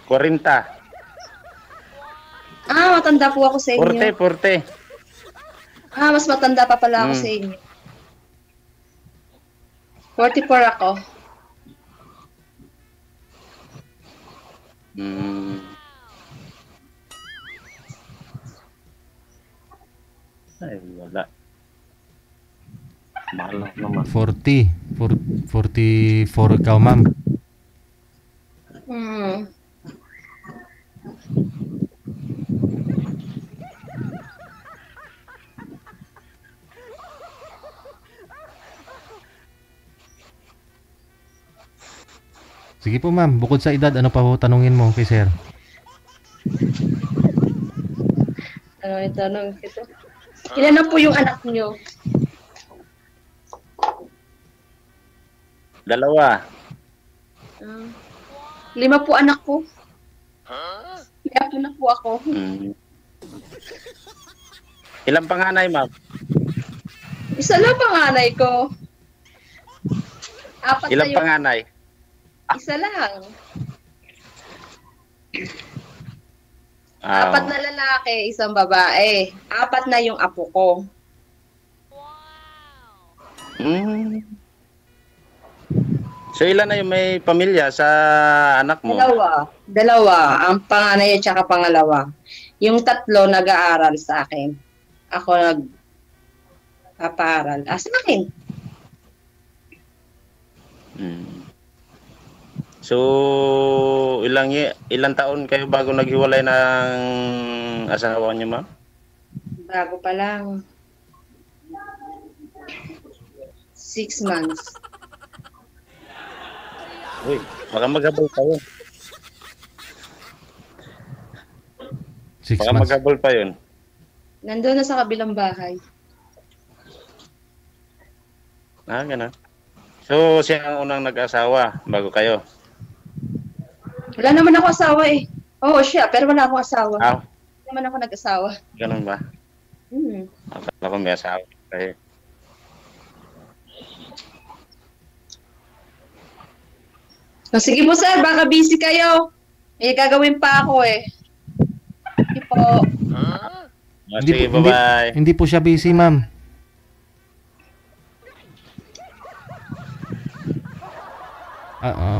40. Matanda po ako sa inyo. 40. Mas matanda pa pala ako sa inyo. 44 ako. Ay, wala. Mahal naman. 44 ikaw, ma'am. Sige po, ma'am. Bukod sa edad, ano pa po tanungin mo kay sir? Ano yung tanong ito? Ilan na po yung anak nyo? 2. 5 po anak ko. Kaya po na po ako. Ilang panganay, ma'am? Isa lang panganay ko. 4 Ilang na yung... panganay? Isa lang. 4 na lalaki, 1 babae. 4 na yung apo ko. So ilan na yung may pamilya sa anak mo? 2. Ang panganay at saka pangalawa. Yung 3 nag-aaral sa akin. Ako nag-aaral. Sa akin. So ilang taon kayo bago naghiwalay ng asawa niyo, ma'am? Bago pa lang. 6 months. Uy, baka maghabol pa yun. 6 Baka months. maghabol pa yun. Nandun na sa kabilang bahay. Ganun. So, siya ang unang nag-asawa bago kayo? Wala naman ako asawa eh. Oo, siya, pero wala akong asawa. Hindi naman ako nag-asawa. Ganun ba? Akala ko may asawa kayo. Sige po sir, baka busy kayo. May gagawin pa ako eh. Sige po. Sige, bye-bye. Hindi po siya busy, ma'am.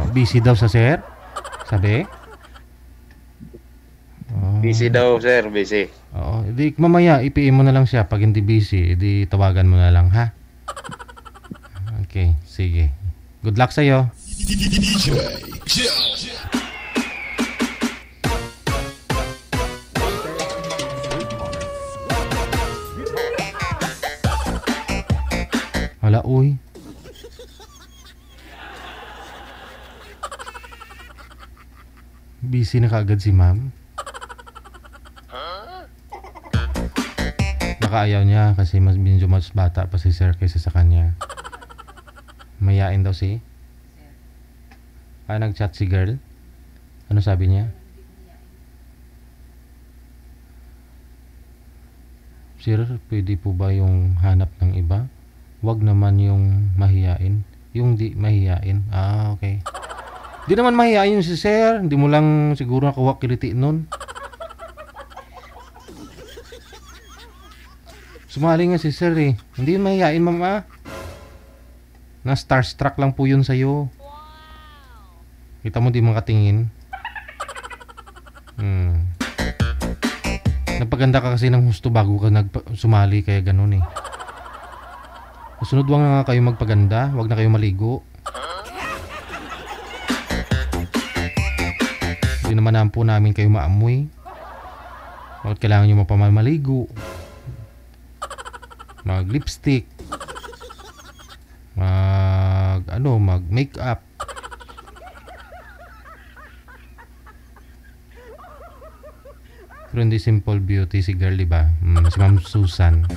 Busy daw sa sir? Sabi? Busy daw, sir. Busy. Oo. Hindi, mamaya, i-PM mo na lang siya. Pag hindi busy, edi tawagan mo na lang, ha? Okay, sige. Good luck sa'yo. Hala, uy. Busy na kaagad si ma'am. Baka ayaw niya kasi medyo mas bata pa si sir kaysa sa kanya. Mayain daw si? Nag-chat si girl? Ano sabi niya? Sir, pwede po ba yung hanap ng iba? Wag naman yung mahiyain. Yung di mahiyain. Okay. Di naman mahiyain si sir. Hindi mo lang siguro nakuha kiliti nun. Sumali nga si sir eh. Hindi yun mahiyain, mama. Na starstruck lang po yun sa'yo. Kita mo di makatingin. Nagpaganda ka kasi ng husto bago ka sumali, kaya ganun eh. Sunod wag na nga kayo magpaganda. Wag na kayo maligo. Hindi naman po namin kayo maamoy. Bakit kailangan nyo mapamaligo? Mag lipstick. Mag makeup. Pero hindi simple beauty si girl, diba? Si Ma'am Susan.